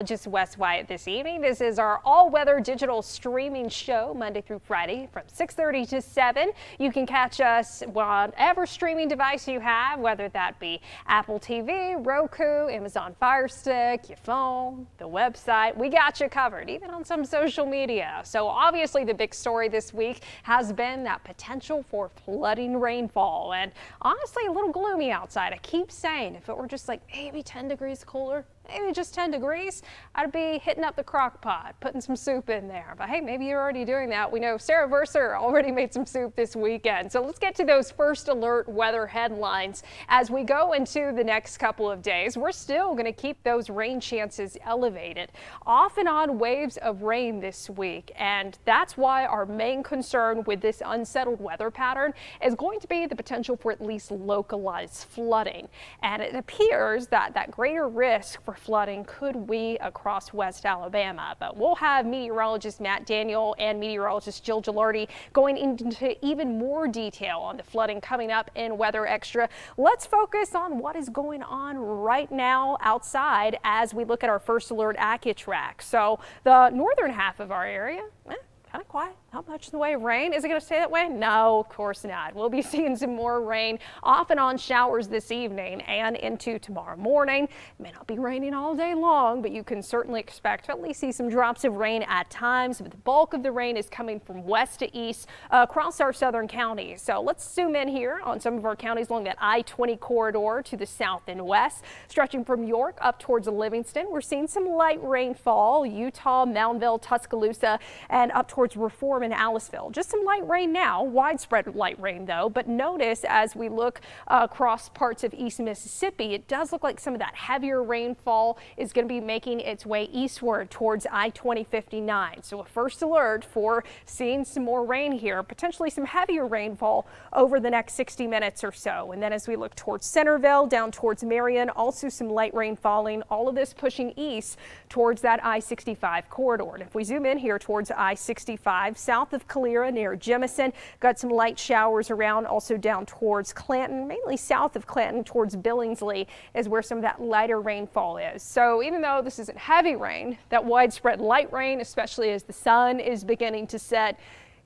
Just West Wyatt this evening. This is our all-weather digital streaming show Monday through Friday from 6:30 to 7. You can catch us whatever streaming device you have, whether that be Apple TV, Roku, Amazon Fire Stick, your phone, the website. We got you covered, even on some social media. So obviously the big story this week has been that potential for flooding rainfall, and honestly a little gloomy outside. I keep saying if it were just like maybe 10 degrees cooler, maybe just 10 degrees, I'd be hitting up the crock pot, putting some soup in there. But hey, maybe you're already doing that. We know Sarah Verser already made some soup this weekend. So let's get to those first alert weather headlines. As we go into the next couple of days, we're still going to keep those rain chances elevated. Off and on waves of rain this week. And that's why our main concern with this unsettled weather pattern is going to be the potential for at least localized flooding. And it appears that that greater risk for flooding could be across West Alabama, but we'll have meteorologist Matt Daniel and meteorologist Jill Gilardi going into even more detail on the flooding coming up in Weather Extra. Let's focus on what is going on right now outside as we look at our first alert AccuTrack. So the northern half of our area, kind of quiet. Not much in the way of rain. Is it going to stay that way? No, of course not. We'll be seeing some more rain, off and on showers this evening and into tomorrow morning. It may not be raining all day long, but you can certainly expect to at least see some drops of rain at times. But the bulk of the rain is coming from west to east across our southern counties. So let's zoom in here on some of our counties along that I-20 corridor to the south and west. Stretching from York up towards Livingston, we're seeing some light rainfall. Utah, Moundville, Tuscaloosa, and up towards Reform and Aliceville. Just some light rain now, widespread light rain though, but notice as we look across parts of East Mississippi, it does look like some of that heavier rainfall is going to be making its way eastward towards I-2059. So a first alert for seeing some more rain here, potentially some heavier rainfall over the next 60 minutes or so. And then as we look towards Centerville, down towards Marion, also some light rain falling, all of this pushing east towards that I-65 corridor. And if we zoom in here towards I-65, south of Calera near Jemison, got some light showers around, also down towards Clanton, mainly south of Clanton towards Billingsley is where some of that lighter rainfall is. So even though this isn't heavy rain, that widespread light rain, especially as the sun is beginning to set,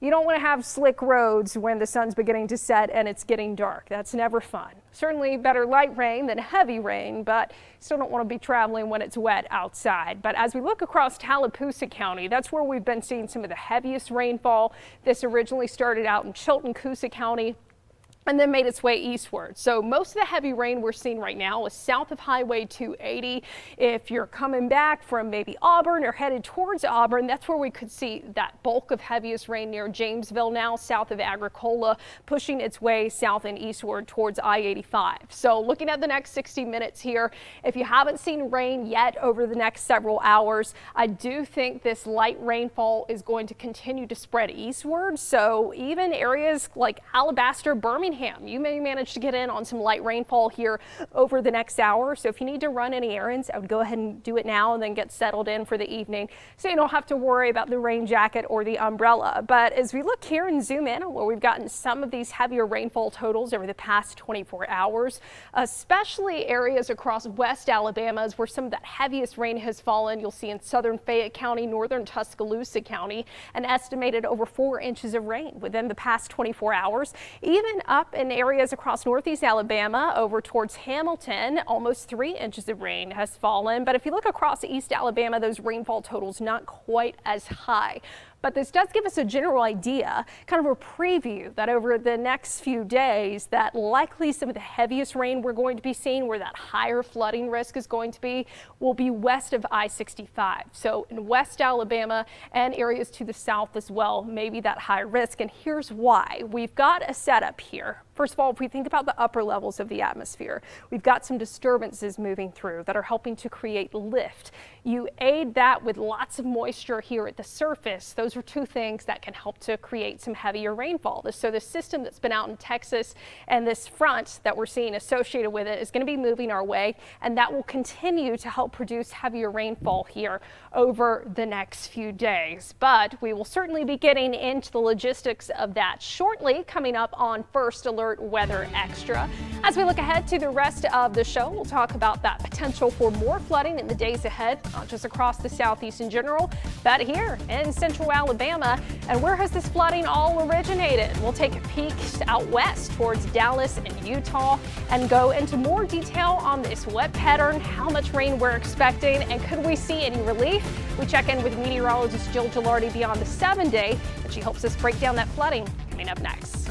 you don't want to have slick roads when the sun's beginning to set and it's getting dark. That's never fun. Certainly better light rain than heavy rain, but still don't want to be traveling when it's wet outside. But as we look across Tallapoosa County, that's where we've been seeing some of the heaviest rainfall. This originally started out in Chilton-Coosa County and then made its way eastward. So most of the heavy rain we're seeing right now is south of Highway 280. If you're coming back from maybe Auburn or headed towards Auburn, that's where we could see that bulk of heaviest rain near Jamesville now, south of Agricola, pushing its way south and eastward towards I-85. So looking at the next 60 minutes here, if you haven't seen rain yet over the next several hours, I do think this light rainfall is going to continue to spread eastward. So even areas like Alabaster, Birmingham, you may manage to get in on some light rainfall here over the next hour. So if you need to run any errands, I would go ahead and do it now and then get settled in for the evening so you don't have to worry about the rain jacket or the umbrella. But as we look here and zoom in where we've gotten some of these heavier rainfall totals over the past 24 hours, especially areas across West Alabama is where some of that heaviest rain has fallen. You'll see in southern Fayette County, northern Tuscaloosa County, an estimated over 4 inches of rain within the past 24 hours. Even up in areas across northeast Alabama over towards Hamilton, almost 3 inches of rain has fallen. But if you look across East Alabama, those rainfall totals not quite as high. But this does give us a general idea, kind of a preview that over the next few days that likely some of the heaviest rain we're going to be seeing, where that higher flooding risk is going to be, will be west of I-65. So in West Alabama and areas to the south as well, maybe that high risk. And here's why. We've got a setup here. First of all, if we think about the upper levels of the atmosphere, we've got some disturbances moving through that are helping to create lift. You aid that with lots of moisture here at the surface. Those are two things that can help to create some heavier rainfall. So the system that's been out in Texas and this front that we're seeing associated with it is going to be moving our way, and that will continue to help produce heavier rainfall here over the next few days. But we will certainly be getting into the logistics of that shortly, coming up on First Alert Weather Extra. As we look ahead to the rest of the show, we'll talk about that potential for more flooding in the days ahead. not just across the southeast in general, but here in central Alabama. And where has this flooding all originated? We'll take a peek out west towards Dallas and Utah and go into more detail on this wet pattern, how much rain we're expecting, and could we see any relief? We check in with meteorologist Jill Gilardi beyond the 7-day, and she helps us break down that flooding coming up next.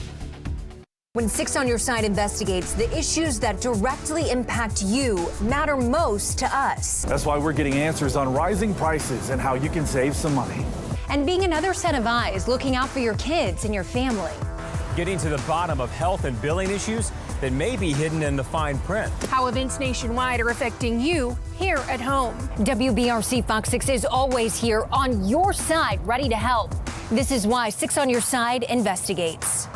When 6 on Your Side investigates, the issues that directly impact you matter most to us. That's why we're getting answers on rising prices and how you can save some money. And being another set of eyes looking out for your kids and your family. Getting to the bottom of health and billing issues that may be hidden in the fine print. How events nationwide are affecting you here at home. WBRC Fox 6 is always here on your side, ready to help. This is why 6 on Your Side investigates.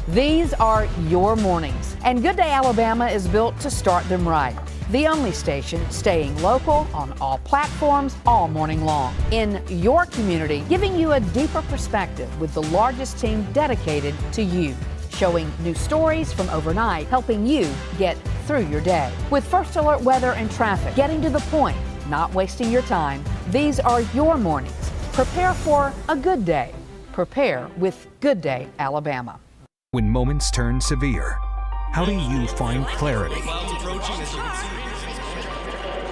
These are your mornings, and Good Day Alabama is built to start them right. The only station staying local on all platforms all morning long. In your community, giving you a deeper perspective with the largest team dedicated to you. Showing new stories from overnight, helping you get through your day. With First Alert weather and traffic, getting to the point, not wasting your time. These are your mornings. Prepare for a good day. Prepare with Good Day Alabama. When moments turn severe, how do you find clarity?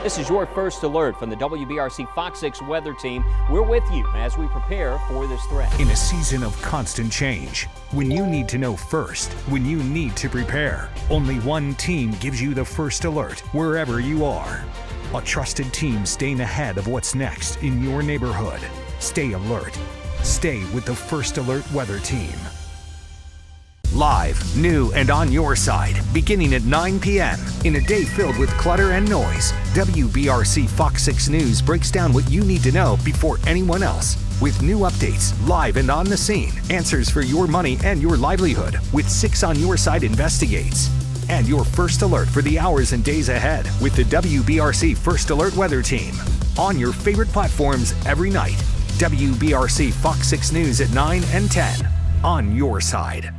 This is your first alert from the WBRC Fox 6 weather team. We're with you as we prepare for this threat. In a season of constant change, when you need to know first, when you need to prepare, only one team gives you the first alert wherever you are. A trusted team staying ahead of what's next in your neighborhood. Stay alert. Stay with the First Alert weather team. Live, new, and on your side, beginning at 9 p.m. In a day filled with clutter and noise, WBRC Fox 6 News breaks down what you need to know before anyone else. With new updates, live and on the scene, answers for your money and your livelihood, with 6 on Your Side investigates. And your first alert for the hours and days ahead with the WBRC First Alert weather team. On your favorite platforms every night. WBRC Fox 6 News at 9 and 10. On your side.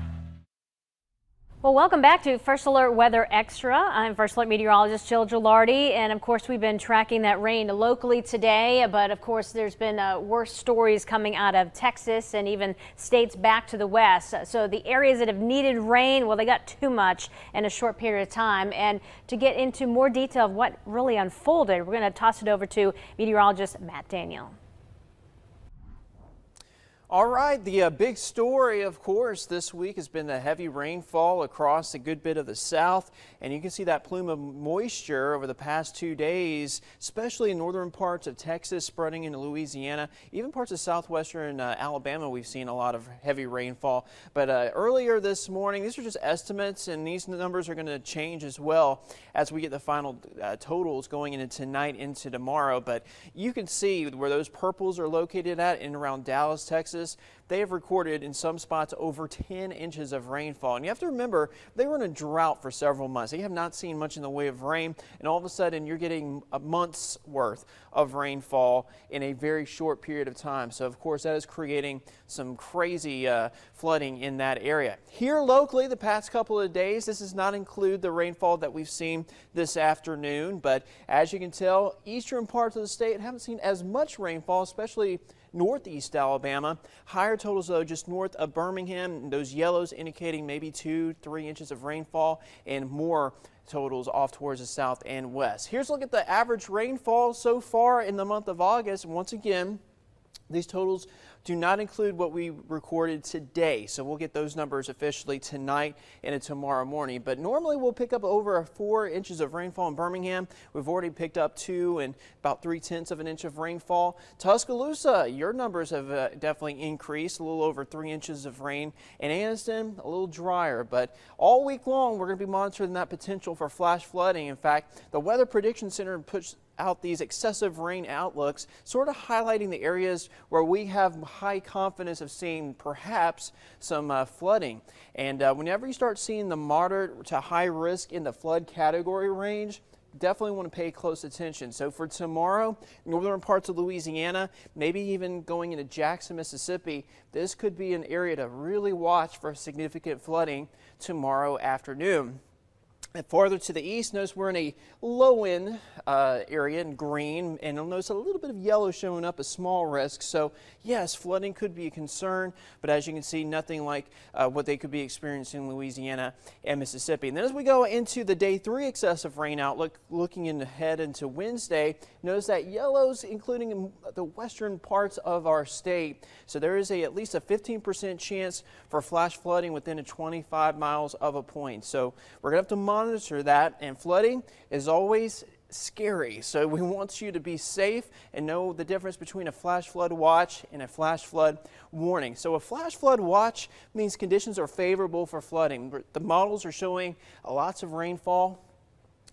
Well, welcome back to First Alert Weather Extra. I'm First Alert meteorologist Jill Gilardi, and of course we've been tracking that rain locally today, but of course there's been worse stories coming out of Texas and even states back to the west. So the areas that have needed rain, well, they got too much in a short period of time. And to get into more detail of what really unfolded, we're going to toss it over to meteorologist Matt Daniel. All right, the big story, of course, this week has been the heavy rainfall across a good bit of the south. And you can see that plume of moisture over the past 2 days, especially in northern parts of Texas, spreading into Louisiana, even parts of southwestern Alabama. We've seen a lot of heavy rainfall. But earlier this morning, these are just estimates, and these numbers are going to change as well as we get the final totals going into tonight into tomorrow. But you can see where those purples are located at in around Dallas, Texas. They have recorded in some spots over 10 inches of rainfall. And you have to remember, they were in a drought for several months. They have not seen much in the way of rain. And all of a sudden, you're getting a month's worth of rainfall in a very short period of time. So, of course, that is creating some crazy flooding in that area. Here locally, the past couple of days, this does not include the rainfall that we've seen this afternoon. But as you can tell, eastern parts of the state haven't seen as much rainfall, especially northeast Alabama. Higher totals, though, just north of Birmingham. Those yellows indicating maybe 2-3 inches of rainfall, and more totals off towards the south and west. Here's a look at the average rainfall so far in the month of August. Once again, these totals do not include what we recorded today, so we'll get those numbers officially tonight and tomorrow morning. But normally we'll pick up over 4 inches of rainfall in Birmingham. We've already picked up 2 and about 3/10 of an inch of rainfall. Tuscaloosa, your numbers have definitely increased, a little over 3 inches of rain. And Anniston, a little drier. But all week long, we're going to be monitoring that potential for flash flooding. In fact, the Weather Prediction Center puts out these excessive rain outlooks, sort of highlighting the areas where we have high confidence of seeing perhaps some flooding. And whenever you start seeing the moderate to high risk in the flood category range, definitely want to pay close attention. So for tomorrow, northern parts of Louisiana, maybe even going into Jackson, Mississippi, this could be an area to really watch for significant flooding tomorrow afternoon. And farther to the east, notice we're in a low-end area in green, and you'll notice a little bit of yellow showing up, a small risk. So yes, flooding could be a concern, but as you can see, nothing like what they could be experiencing in Louisiana and Mississippi. And then as we go into the day 3 excessive rain outlook, looking ahead into Wednesday, notice that yellows including in the western parts of our state. So there is at least a 15% chance for flash flooding within 25 miles of a point. So we're going to have to monitor that, and flooding is always scary. So we want you to be safe and know the difference between a flash flood watch and a flash flood warning. So a flash flood watch means conditions are favorable for flooding. The models are showing lots of rainfall,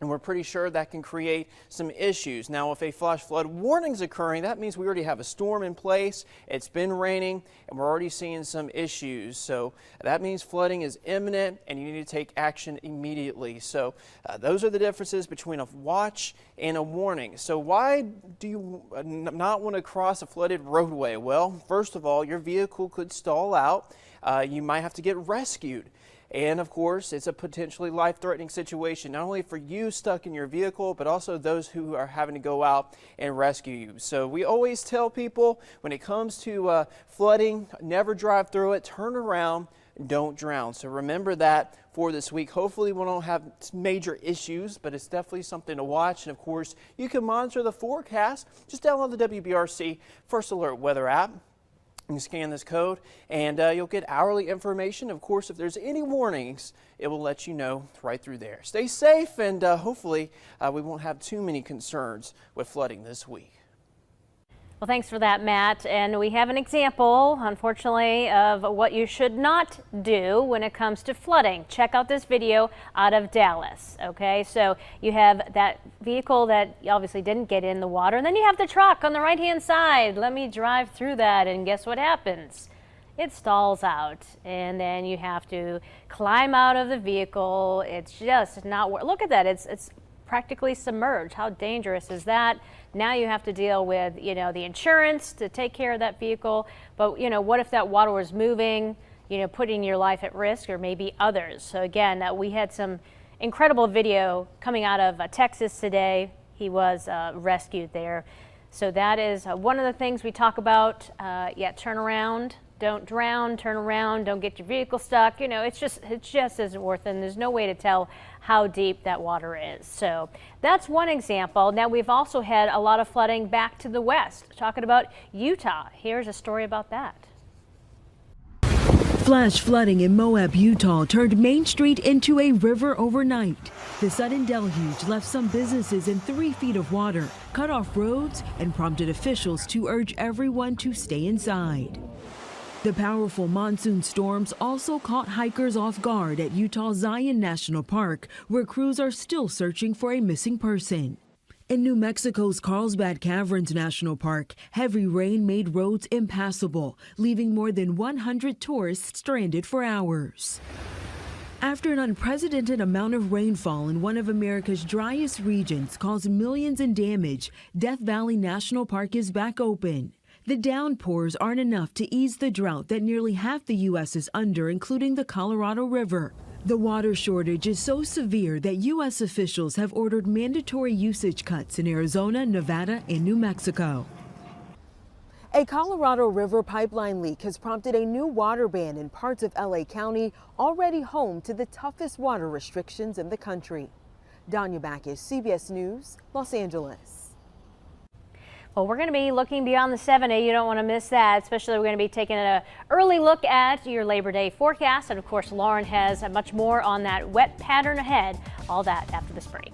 and we're pretty sure that can create some issues. Now, if a flash flood warning is occurring, that means we already have a storm in place, it's been raining, and we're already seeing some issues. So that means flooding is imminent and you need to take action immediately. So those are the differences between a watch and a warning. So why do you not want to cross a flooded roadway? Well, first of all, your vehicle could stall out. You might have to get rescued. And of course, it's a potentially life-threatening situation, not only for you stuck in your vehicle, but also those who are having to go out and rescue you. So we always tell people when it comes to flooding, never drive through it, turn around, don't drown. So remember that for this week. Hopefully we don't have major issues, but it's definitely something to watch. And of course, you can monitor the forecast. Just download the WBRC First Alert weather app. You can scan this code and you'll get hourly information. Of course, if there's any warnings, it will let you know right through there. Stay safe, and hopefully we won't have too many concerns with flooding this week. Well, thanks for that, Matt. And we have an example, unfortunately, of what you should not do when it comes to flooding. Check out this video out of Dallas. Okay, so you have that vehicle that obviously didn't get in the water, and then you have the truck on the right-hand side. Let me drive through that, and guess what happens? It stalls out, and then you have to climb out of the vehicle. It's just not worth. Look at that. It's practically submerged. How dangerous is that? Now you have to deal with, the insurance to take care of that vehicle. But, what if that water was moving, putting your life at risk, or maybe others? So again, we had some incredible video coming out of Texas today. He was rescued there. So that is one of the things we talk about. Turn around. Don't drown, turn around, don't get your vehicle stuck. It just isn't worth it, and there's no way to tell how deep that water is. So that's one example. Now we've also had a lot of flooding back to the west. Talking about Utah. Here's a story about that. Flash flooding in Moab, Utah turned Main Street into a river overnight. The sudden deluge left some businesses in 3 feet of water, cut off roads, and prompted officials to urge everyone to stay inside. The powerful monsoon storms also caught hikers off guard at Utah's Zion National Park, where crews are still searching for a missing person. In New Mexico's Carlsbad Caverns National Park, heavy rain made roads impassable, leaving more than 100 tourists stranded for hours. After an unprecedented amount of rainfall in one of America's driest regions caused millions in damage, Death Valley National Park is back open. The downpours aren't enough to ease the drought that nearly half the U.S. is under, including the Colorado River. The water shortage is so severe that U.S. officials have ordered mandatory usage cuts in Arizona, Nevada, and New Mexico. A Colorado River pipeline leak has prompted a new water ban in parts of L.A. County, already home to the toughest water restrictions in the country. Danya Backus, CBS News, Los Angeles. Well, we're going to be looking beyond the 7-day. You don't want to miss that, especially we're going to be taking an early look at your Labor Day forecast. And of course, Lauren has much more on that wet pattern ahead. All that after this break.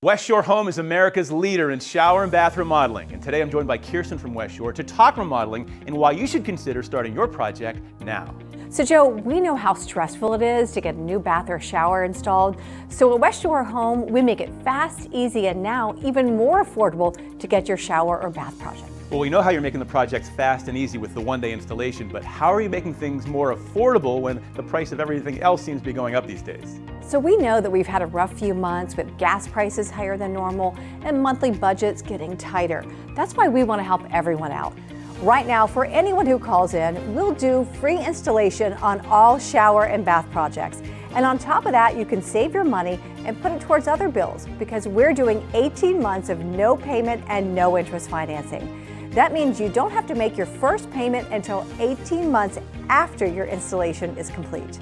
West Shore Home is America's leader in shower and bath remodeling. And today I'm joined by Kirsten from West Shore to talk remodeling and why you should consider starting your project now. So Joe, we know how stressful it is to get a new bath or shower installed. So at West Shore Home, we make it fast, easy, and now even more affordable to get your shower or bath project. Well, we know how you're making the projects fast and easy with the one-day installation, but how are you making things more affordable when the price of everything else seems to be going up these days? So we know that we've had a rough few months with gas prices higher than normal and monthly budgets getting tighter. That's why we want to help everyone out. Right now, for anyone who calls in, we'll do free installation on all shower and bath projects. And on top of that, you can save your money and put it towards other bills because we're doing 18 months of no payment and no interest financing. That means you don't have to make your first payment until 18 months after your installation is complete.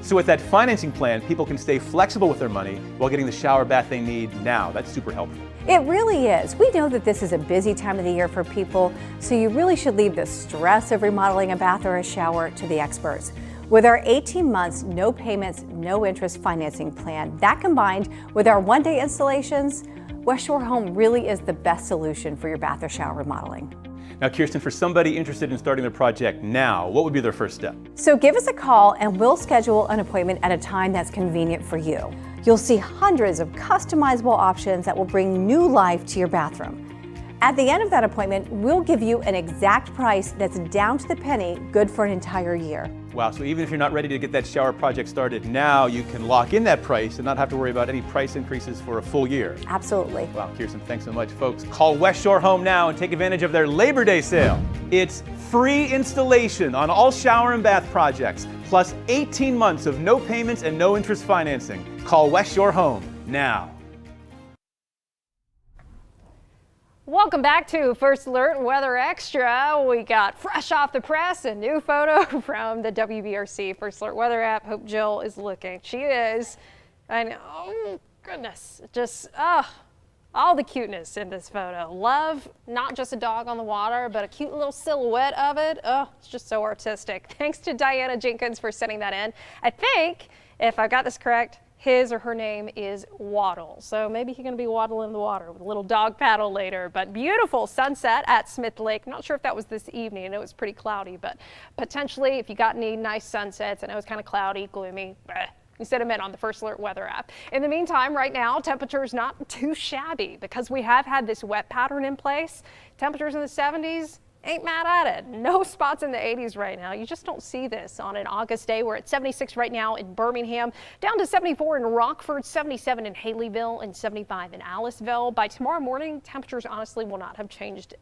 So with that financing plan, people can stay flexible with their money while getting the shower bath they need now. That's super helpful. It really is. We know that this is a busy time of the year for people, so you really should leave the stress of remodeling a bath or a shower to the experts. With our 18 months, no payments, no interest financing plan, that combined with our one-day installations, West Shore Home really is the best solution for your bath or shower remodeling. Now, Kirsten, for somebody interested in starting their project now, what would be their first step? So give us a call and we'll schedule an appointment at a time that's convenient for you. You'll see hundreds of customizable options that will bring new life to your bathroom. At the end of that appointment, we'll give you an exact price that's down to the penny, good for an entire year. Wow, so even if you're not ready to get that shower project started now, you can lock in that price and not have to worry about any price increases for a full year. Absolutely. Wow, Kirsten, thanks so much, folks. Call West Shore Home now and take advantage of their Labor Day sale. It's free installation on all shower and bath projects, plus 18 months of no payments and no interest financing. Call West Shore Home now. Welcome back to First Alert Weather Extra. We got fresh off the press a new photo from the WBRC First Alert Weather app. Hope Jill is looking. She is. I know. Oh, goodness. Just, all the cuteness in this photo. Love not just a dog on the water, but a cute little silhouette of it. Oh, it's just so artistic. Thanks to Diana Jenkins for sending that in. I think, if I got this correct, his or her name is Waddle. So maybe he's going to be waddling in the water with a little dog paddle later. But beautiful sunset at Smith Lake. I'm not sure if that was this evening. I know it was pretty cloudy, but potentially if you got any nice sunsets, I know it's kind of cloudy, gloomy, you send them in on the First Alert Weather app. In the meantime, right now, temperatures not too shabby because we have had this wet pattern in place. Temperatures in the 70s. Ain't mad at it. No spots in the 80s right now. You just don't see this on an August day. We're at 76 right now in Birmingham, down to 74 in Rockford, 77 in Haleyville, and 75 in Aliceville. By tomorrow morning, temperatures honestly will not have changed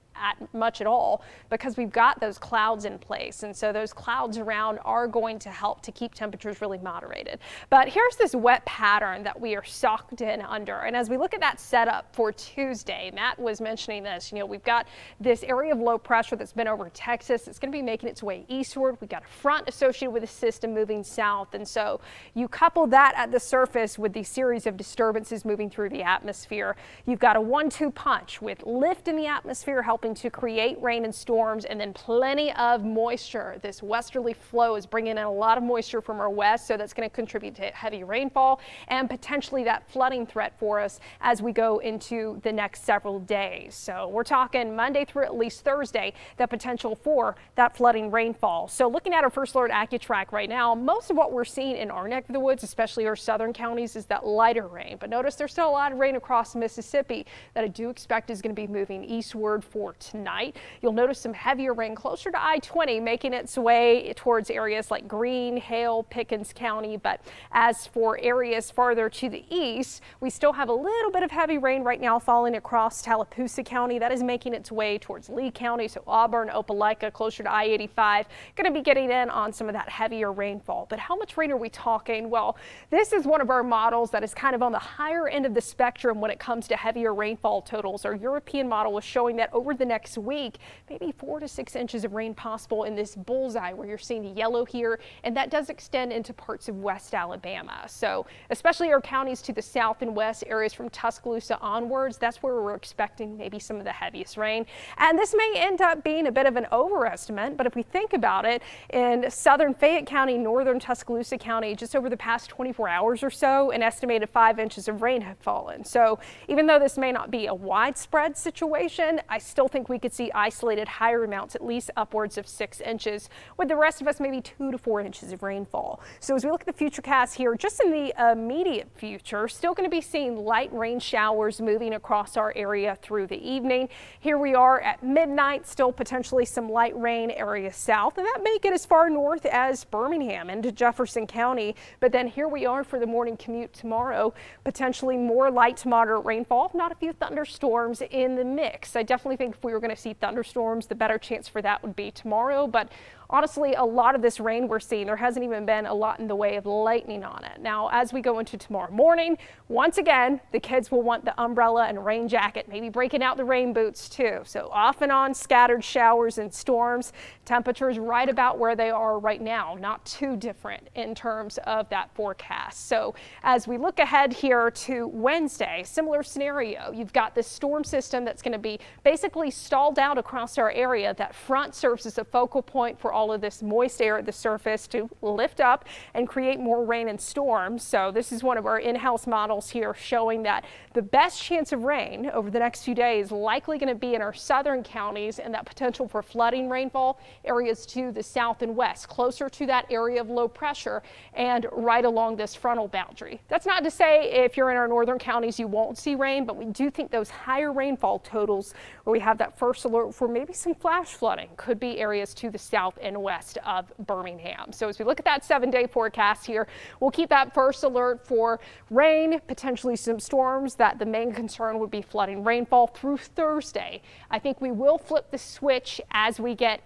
much at all because we've got those clouds in place. And so those clouds around are going to help to keep temperatures really moderated. But here's this wet pattern that we are socked in under. And as we look at that setup for Tuesday, Matt was mentioning this, we've got this area of low pressure that's been over Texas. It's going to be making its way eastward. We've got a front associated with a system moving south. And so you couple that at the surface with the series of disturbances moving through the atmosphere. You've got a 1-2 punch with lift in the atmosphere helping to create rain and storms, and then plenty of moisture. This westerly flow is bringing in a lot of moisture from our west, so that's going to contribute to heavy rainfall and potentially that flooding threat for us as we go into the next several days. So we're talking Monday through at least Thursday, the potential for that flooding rainfall. So looking at our First Alert AccuTrack right now, most of what we're seeing in our neck of the woods, especially our southern counties, is that lighter rain. But notice there's still a lot of rain across Mississippi that I do expect is going to be moving eastward for tonight. You'll notice some heavier rain closer to I-20 making its way towards areas like Greene, Hale, Pickens County. But as for areas farther to the east, we still have a little bit of heavy rain right now falling across Tallapoosa County. That is making its way towards Lee County, so Auburn, Opelika, closer to I-85, going to be getting in on some of that heavier rainfall. But how much rain are we talking? Well, this is one of our models that is kind of on the higher end of the spectrum when it comes to heavier rainfall totals. Our European model is showing that over the next week, maybe 4 to 6 inches of rain possible in this bullseye where you're seeing the yellow here, and that does extend into parts of West Alabama. So especially our counties to the south and west, areas from Tuscaloosa onwards, that's where we're expecting maybe some of the heaviest rain. And this may end up being a bit of an overestimate, but if we think about it, in southern Fayette County, northern Tuscaloosa County, just over the past 24 hours or so, an estimated 5 inches of rain have fallen. So even though this may not be a widespread situation, I still think we could see isolated higher amounts, at least upwards of 6 inches, with the rest of us maybe 2 to 4 inches of rainfall. So as we look at the futurecast here, just in the immediate future, still going to be seeing light rain showers moving across our area through the evening. Here we are at midnight, still potentially some light rain area south, and that may get as far north as Birmingham into Jefferson County. But then here we are for the morning commute tomorrow, potentially more light to moderate rainfall, not a few thunderstorms in the mix. I definitely think if we were going to see thunderstorms, the better chance for that would be tomorrow. But honestly, a lot of this rain we're seeing, there hasn't even been a lot in the way of lightning on it. Now, as we go into tomorrow morning, once again, the kids will want the umbrella and rain jacket, maybe breaking out the rain boots too. So off and on scattered showers and storms. Temperatures right about where they are right now, not too different in terms of that forecast. So as we look ahead here to Wednesday, similar scenario. You've got this storm system that's going to be basically stalled out across our area. That front serves as a focal point for all of this moist air at the surface to lift up and create more rain and storms. So this is one of our in-house models here showing that the best chance of rain over the next few days likely going to be in our southern counties, and that potential for flooding rainfall areas to the south and west, closer to that area of low pressure and right along this frontal boundary. That's not to say if you're in our northern counties you won't see rain, but we do think those higher rainfall totals where we have that first alert for maybe some flash flooding could be areas to the south and west of Birmingham. So as we look at that 7-day forecast here, we'll keep that first alert for rain, potentially some storms. That the main concern would be flooding rainfall through Thursday. I think we will flip the switch as we get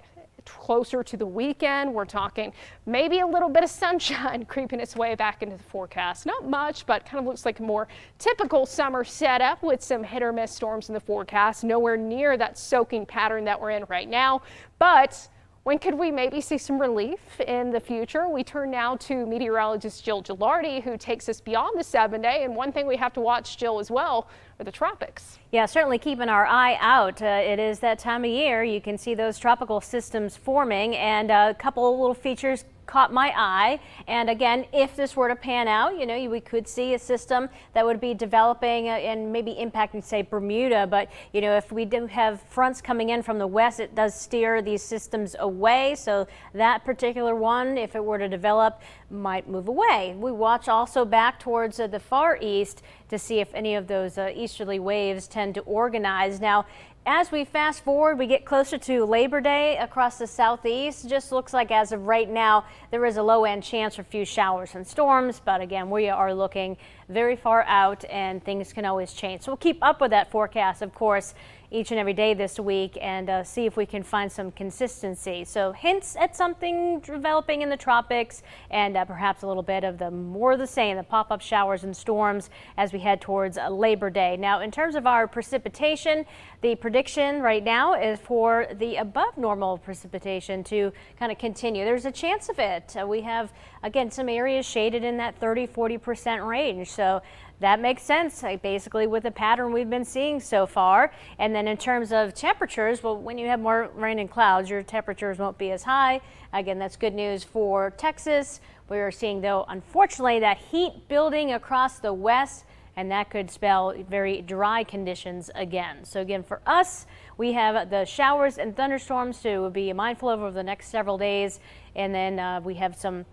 closer to the weekend. We're talking maybe a little bit of sunshine creeping its way back into the forecast. Not much, but kind of looks like a more typical summer setup with some hit or miss storms in the forecast. Nowhere near that soaking pattern that we're in right now, but when could we maybe see some relief in the future? We turn now to meteorologist Jill Gilardi, who takes us beyond the 7-day. And one thing we have to watch, Jill, as well, are the tropics. Yeah, certainly keeping our eye out. It is that time of year. You can see those tropical systems forming, and a couple of little features caught my eye. And again, if this were to pan out, you know, we could see a system that would be developing and maybe impacting, say, Bermuda. But, you know, if we do have fronts coming in from the west, it does steer these systems away. So that particular one, if it were to develop, might move away. We watch also back towards the far east to see if any of those easterly waves tend to organize. Now, as we fast forward, we get closer to Labor Day across the southeast. Just looks like as of right now, there is a low end chance for a few showers and storms. But again, we are looking very far out and things can always change. So we'll keep up with that forecast, of course, each and every day this week and see if we can find some consistency. So hints at something developing in the tropics and perhaps a little bit of the more of the same, the pop-up showers and storms as we head towards Labor Day. Now, in terms of our precipitation, the prediction right now is for the above normal precipitation to kind of continue. There's a chance of it. We have, again, some areas shaded in that 30-40% range. So that makes sense, basically, with the pattern we've been seeing so far. And then in terms of temperatures, well, when you have more rain and clouds, your temperatures won't be as high. Again, that's good news for Texas. We are seeing, though, unfortunately, that heat building across the west, and that could spell very dry conditions again. So again, for us, we have the showers and thunderstorms to be mindful of over the next several days. And then we have some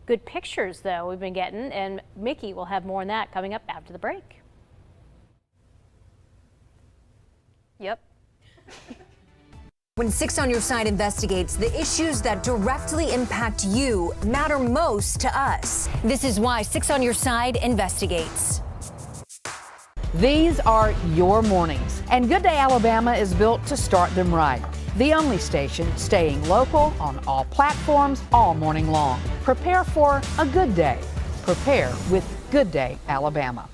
good pictures, though, we've been getting, and Mickey will have more on that coming up after the break. Yep. When 6 on Your Side investigates, the issues that directly impact you matter most to us. This is why 6 on Your Side investigates. These are your mornings, and Good Day Alabama is built to start them right. The only station staying local on all platforms all morning long. Prepare for a good day. Prepare with Good Day Alabama.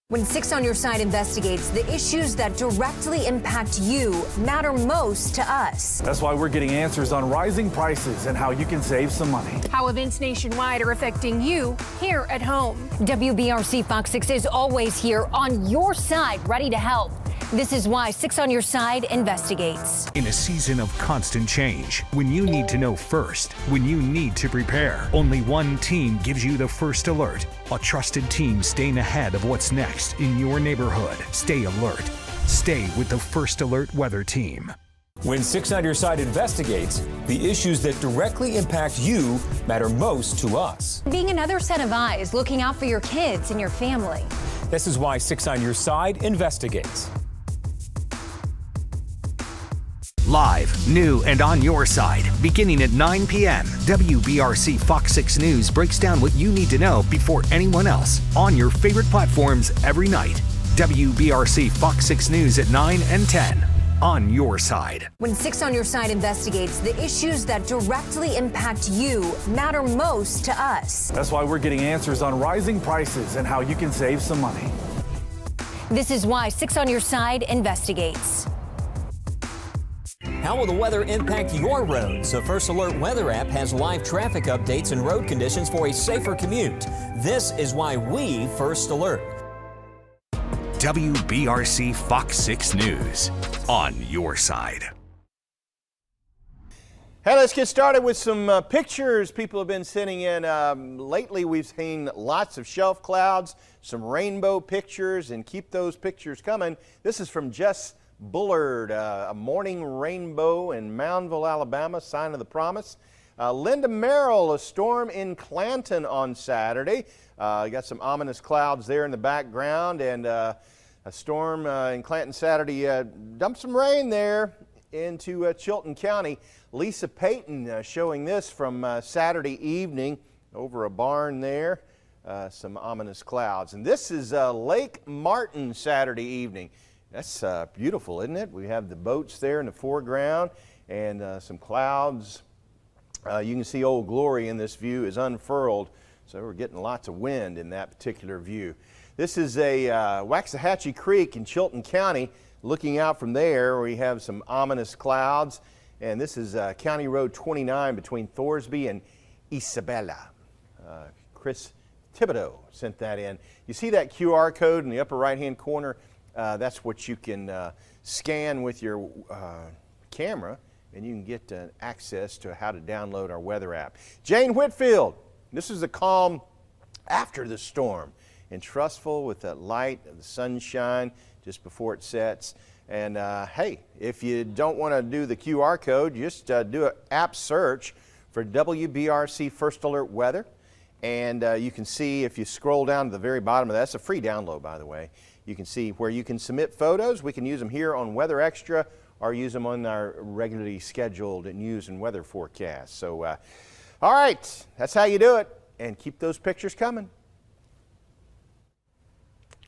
When 6 on Your Side investigates, the issues that directly impact you matter most to us. That's why we're getting answers on rising prices and how you can save some money. How events nationwide are affecting you here at home. WBRC Fox 6 is always here on your side, ready to help. This is why 6 on Your Side investigates. In a season of constant change, when you need to know first, when you need to prepare, only one team gives you the first alert. A trusted team staying ahead of what's next in your neighborhood. Stay alert. Stay with the First Alert Weather Team. When 6 on Your Side investigates, the issues that directly impact you matter most to us. Being another set of eyes looking out for your kids and your family. This is why 6 on Your Side investigates. Live, new, and on your side, beginning at 9 p.m., WBRC Fox 6 News breaks down what you need to know before anyone else on your favorite platforms every night. WBRC Fox 6 News at 9 and 10. on your side. When 6 on Your Side investigates, the issues that directly impact you matter most to us. That's why we're getting answers on rising prices and how you can save some money. This is why 6 on Your Side investigates. How will the weather impact your roads? The First Alert Weather app has live traffic updates and road conditions for a safer commute. This is why we First Alert. WBRC Fox 6 News, on your side. Hey, let's get started with some pictures people have been sending in. Lately, we've seen lots of shelf clouds, some rainbow pictures, and keep those pictures coming. This is from Jess Bullard, a morning rainbow in Moundville, Alabama, sign of the promise. Linda Merrill, a storm in Clanton on Saturday. Got some ominous clouds there in the background, and a storm in Clanton Saturday dumped some rain there into Chilton County. Lisa Payton showing this from Saturday evening over a barn there. Some ominous clouds. And this is Lake Martin Saturday evening. That's beautiful, isn't it? We have the boats there in the foreground and some clouds. You can see Old Glory in this view is unfurled, so we're getting lots of wind in that particular view. This is a Waxahachie Creek in Chilton County. Looking out from there, we have some ominous clouds, and this is County Road 29 between Thorsby and Isabella. Chris Thibodeau sent that in. You see that QR code in the upper right-hand corner? That's what you can scan with your camera, and you can get access to how to download our weather app. Jane Whitfield, this is the calm after the storm. And trustful with that light of the sunshine just before it sets. And hey, if you don't want to do the QR code, just do an app search for WBRC First Alert Weather. And you can see, if you scroll down to the very bottom of that, it's a free download, by the way. You can see where you can submit photos. We can use them here on Weather Extra or use them on our regularly scheduled news and weather forecast. So, all right, that's how you do it. And keep those pictures coming.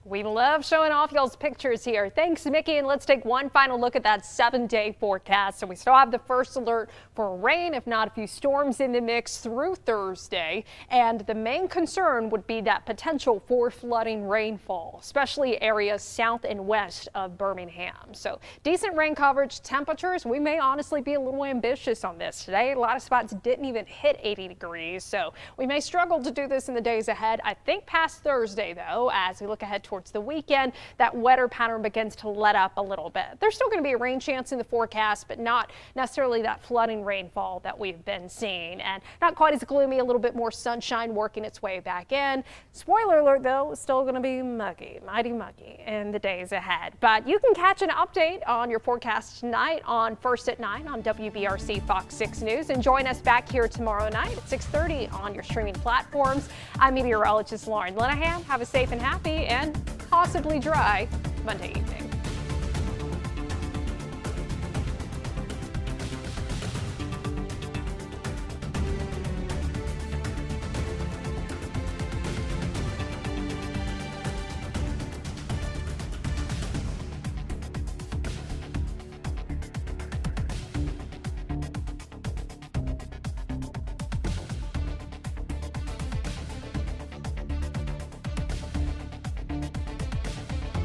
We love showing off y'all's pictures here. Thanks, Mickey. And let's take one final look at that 7-day forecast. So we still have the first alert for rain, if not a few storms in the mix through Thursday. And the main concern would be that potential for flooding rainfall, especially areas south and west of Birmingham. So decent rain coverage, temperatures. We may honestly be a little ambitious on this today. A lot of spots didn't even hit 80 degrees. So we may struggle to do this in the days ahead. I think past Thursday, though, as we look ahead towards the weekend, that wetter pattern begins to let up a little bit. There's still going to be a rain chance in the forecast, but not necessarily that flooding rainfall that we've been seeing, and not quite as gloomy. A little bit more sunshine working its way back in. Spoiler alert, though, it's still going to be muggy, mighty muggy in the days ahead. But you can catch an update on your forecast tonight on First at 9 on WBRC Fox 6 News, and join us back here tomorrow night at 6:30 on your streaming platforms. I'm meteorologist Lauren Linehan. Have a safe and happy and possibly dry Monday evening.